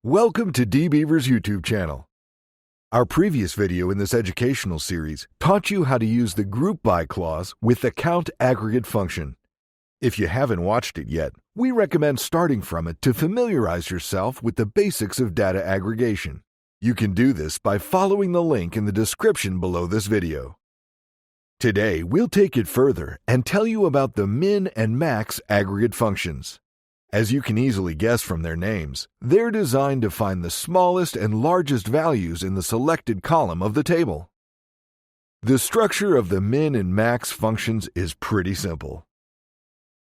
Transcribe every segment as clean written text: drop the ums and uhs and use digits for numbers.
Welcome to DBeaver's YouTube channel. Our previous video in this educational series taught you how to use the group by clause with the count aggregate function. If you haven't watched it yet, we recommend starting from it to familiarize yourself with the basics of data aggregation. You can do this by following the link in the description below this video. Today, we'll take it further and tell you about the min and max aggregate functions. As you can easily guess from their names, they're designed to find the smallest and largest values in the selected column of the table. The structure of the min and max functions is pretty simple.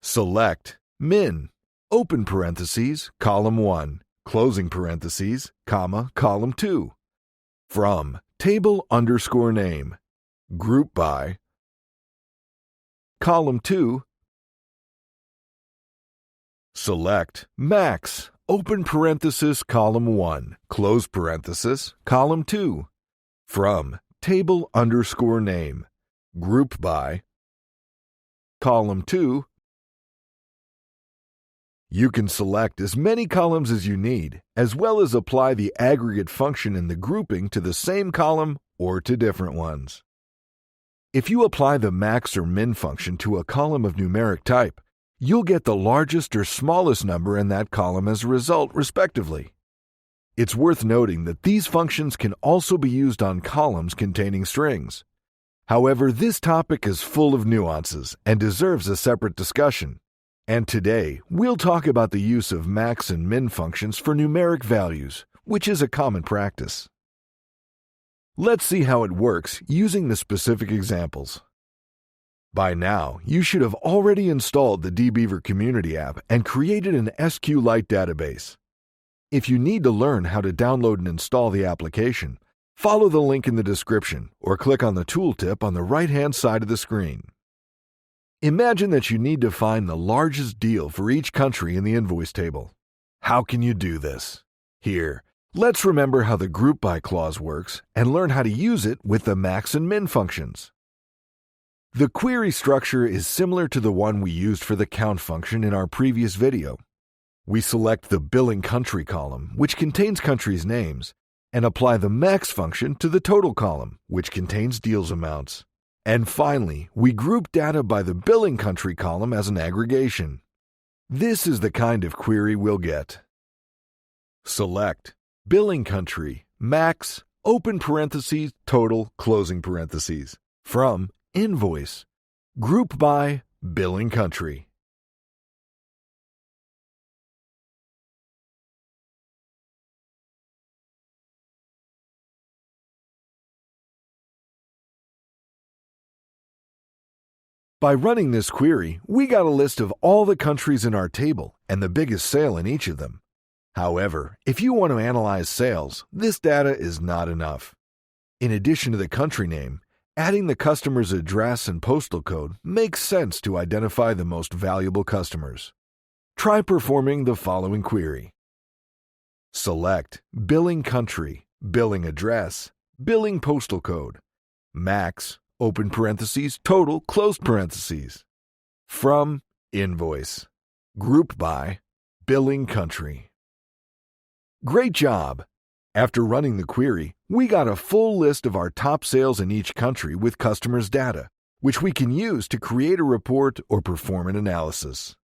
Select min, open parentheses, column 1, closing parentheses, comma, column 2. From table underscore name, group by, column 2, select max, open parenthesis, column 1, close parenthesis, column 2. From table underscore name, group by, column 2. You can select as many columns as you need, as well as apply the aggregate function in the grouping to the same column or to different ones. If you apply the max or min function to a column of numeric type, you'll get the largest or smallest number in that column as a result, respectively. It's worth noting that these functions can also be used on columns containing strings. However, this topic is full of nuances and deserves a separate discussion. And today, we'll talk about the use of max and min functions for numeric values, which is a common practice. Let's see how it works using the specific examples. By now, you should have already installed the DBeaver community app and created an SQLite database. If you need to learn how to download and install the application, follow the link in the description or click on the tooltip on the right-hand side of the screen. Imagine that you need to find the largest deal for each country in the invoice table. How can you do this? Here, let's remember how the group by clause works and learn how to use it with the max and min functions. The query structure is similar to the one we used for the count function in our previous video. We select the billing country column, which contains countries' names, and apply the max function to the total column, which contains deals amounts. And finally, we group data by the billing country column as an aggregation. This is the kind of query we'll get. Select billing country, max, open parentheses, total, closing parentheses, from invoice, group by billing country. By running this query, we got a list of all the countries in our table and the biggest sale in each of them. However, if you want to analyze sales, this data is not enough. In addition to the country name, adding the customer's address and postal code makes sense to identify the most valuable customers. Try performing the following query. Select billing country, billing address, billing postal code, max, open parentheses, total, close parentheses, from invoice, group by billing country. Great job! After running the query, we got a full list of our top sales in each country with customers' data, which we can use to create a report or perform an analysis.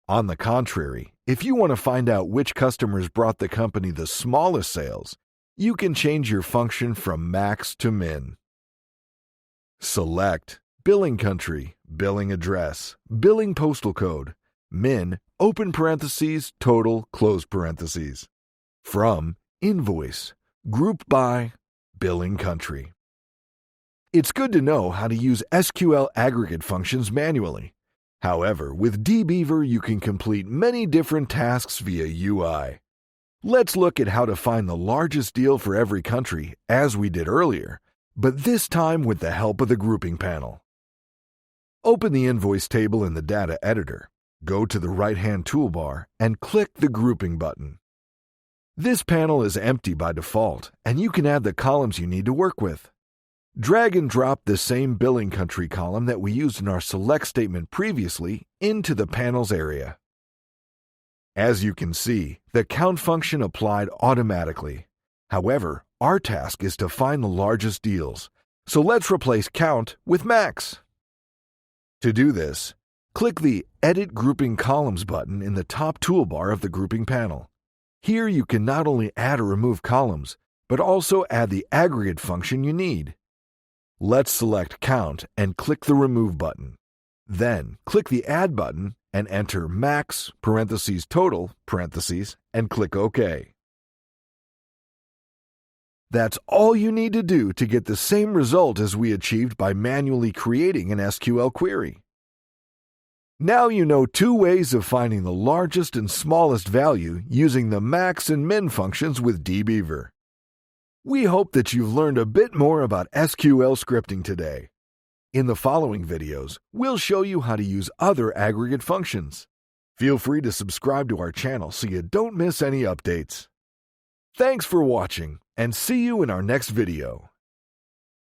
On the contrary, if you want to find out which customers brought the company the smallest sales, you can change your function from max to min. Select billing country, billing address, billing postal code, min, open parentheses, total, close parentheses, from invoice, group by billing country. It's good to know how to use SQL aggregate functions manually. However, with DBeaver, you can complete many different tasks via UI. Let's look at how to find the largest deal for every country, as we did earlier, but this time with the help of the grouping panel. Open the invoice table in the data editor, go to the right-hand toolbar, and click the grouping button. This panel is empty by default, and you can add the columns you need to work with. Drag and drop the same billing country column that we used in our select statement previously into the panels area. As you can see, the count function applied automatically. However, our task is to find the largest deals, so let's replace count with max. To do this, click the Edit Grouping Columns button in the top toolbar of the grouping panel. Here you can not only add or remove columns, but also add the aggregate function you need. Let's select Count and click the Remove button. Then, click the Add button and enter max (total) and click OK. That's all you need to do to get the same result as we achieved by manually creating an SQL query. Now you know two ways of finding the largest and smallest value using the max and min functions with DBeaver. We hope that you've learned a bit more about SQL scripting today. In the following videos, we'll show you how to use other aggregate functions. Feel free to subscribe to our channel so you don't miss any updates. Thanks for watching, and see you in our next video.